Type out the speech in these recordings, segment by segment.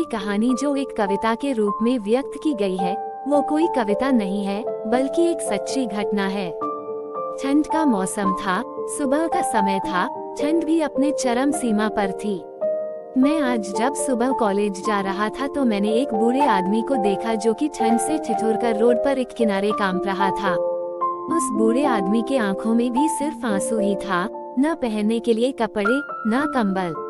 कहानी जो एक कविता के रूप में व्यक्त की गई है, वो कोई कविता नहीं है बल्कि एक सच्ची घटना है। ठंड का मौसम था, सुबह का समय था, ठंड भी अपने चरम सीमा पर थी। मैं आज जब सुबह कॉलेज जा रहा था तो मैंने एक बूढ़े आदमी को देखा जो कि ठंड से ठिठुरकर रोड पर एक किनारे कांप रहा था। उस बूढ़े आदमी के आंखों में भी सिर्फ आंसू ही था, न पहनने के लिए कपड़े, न कंबल।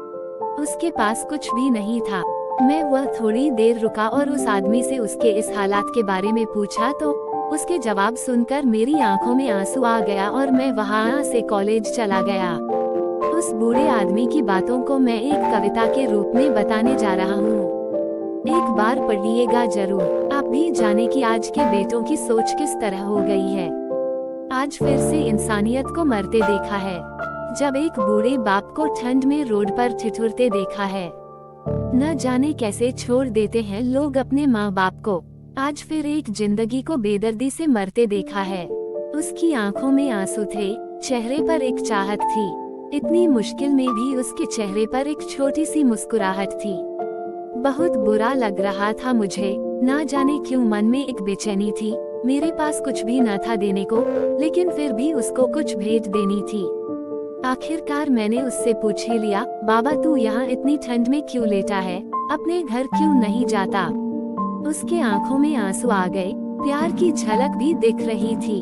उसके पास कुछ भी नहीं था। मैं वह थोड़ी देर रुका और उस आदमी से उसके इस हालात के बारे में पूछा तो उसके जवाब सुनकर मेरी आंखों में आंसू आ गया और मैं वहां से कॉलेज चला गया। उस बूढ़े आदमी की बातों को मैं एक कविता के रूप में बताने जा रहा हूँ। एक बार पढ़िएगा जरूर, आप भी जाने कि आज के बेटों की सोच किस तरह हो गई है। आज फिर से इंसानियत को मरते देखा है, जब एक बूढ़े बाप को ठंड में रोड पर ठिठुरते देखा है। न जाने कैसे छोड़ देते हैं लोग अपने माँ बाप को। आज फिर एक जिंदगी को बेदर्दी से मरते देखा है। उसकी आंखों में आंसू थे, चेहरे पर एक चाहत थी। इतनी मुश्किल में भी उसके चेहरे पर एक छोटी सी मुस्कुराहट थी। बहुत बुरा लग रहा था मुझे, ना जाने क्यों मन में एक बेचैनी थी। मेरे पास कुछ भी न था देने को, लेकिन फिर भी उसको कुछ भेंट देनी थी। आखिरकार मैंने उससे पूछ ही लिया, बाबा तू यहाँ इतनी ठंड में क्यों लेटा है, अपने घर क्यों नहीं जाता। उसके आंखों में आंसू आ गए, प्यार की झलक भी दिख रही थी।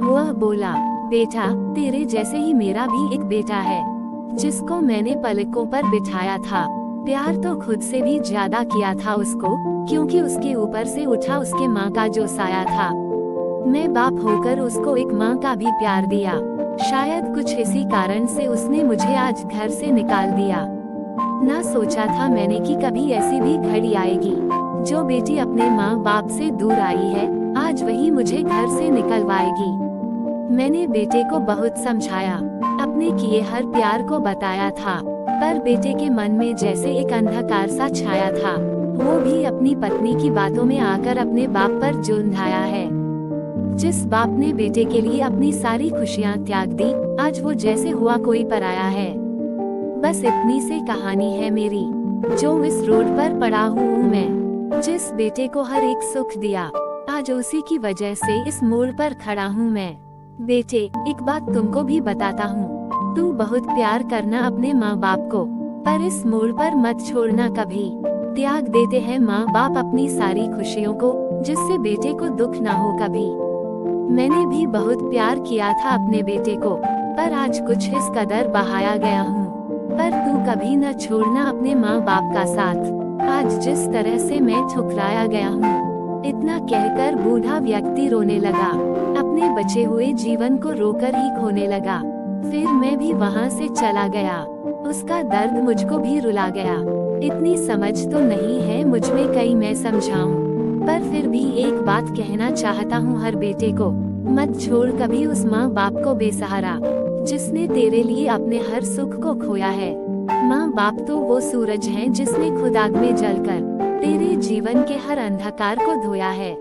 वह बोला, बेटा तेरे जैसे ही मेरा भी एक बेटा है, जिसको मैंने पलकों पर बिठाया था। प्यार तो खुद से भी ज्यादा किया था उसको, क्योंकि उसके ऊपर से उठा उसके माँ का जो साया था। मैं बाप होकर उसको एक माँ का भी प्यार दिया। शायद कुछ इसी कारण से उसने मुझे आज घर से निकाल दिया। ना सोचा था मैंने कि कभी ऐसी भी घड़ी आएगी, जो बेटी अपने माँ बाप से दूर आई है, आज वही मुझे घर से निकलवाएगी। मैंने बेटे को बहुत समझाया, अपने किए हर प्यार को बताया था, पर बेटे के मन में जैसे एक अंधकार सा छाया था। वो भी अपनी पत्नी की बातों में आकर अपने बाप पर जुल्म है। जिस बाप ने बेटे के लिए अपनी सारी खुशियाँ त्याग दी, आज वो जैसे हुआ कोई पराया है। बस इतनी सी कहानी है मेरी, जो इस रोड पर पड़ा हूँ मैं। जिस बेटे को हर एक सुख दिया, आज उसी की वजह से इस मोड़ पर खड़ा हूँ मैं। बेटे एक बात तुमको भी बताता हूँ, तू बहुत प्यार करना अपने माँ बाप को, पर इस मोड़ पर मत छोड़ना कभी। त्याग देते हैं माँ बाप अपनी सारी खुशियों को, जिससे बेटे को दुख ना हो कभी। मैंने भी बहुत प्यार किया था अपने बेटे को, पर आज कुछ इस कदर बहाया गया हूँ। पर तू कभी न छोड़ना अपने माँ बाप का साथ। आज जिस तरह से मैं ठुकराया गया हूँ। इतना कहकर बूढ़ा व्यक्ति रोने लगा, अपने बचे हुए जीवन को रोकर ही खोने लगा। फिर मैं भी वहाँ से चला गया। उसका दर्द मुझको भी रुला गया। इतनी समझ तो नहीं है मुझ में कहीं मैं समझाऊं, पर फिर भी एक बात कहना चाहता हूँ हर बेटे को, मत छोड़ कभी उस माँ बाप को बेसहारा, जिसने तेरे लिए अपने हर सुख को खोया है। माँ बाप तो वो सूरज हैं जिसने खुद आग में जलकर तेरे जीवन के हर अंधकार को धोया है।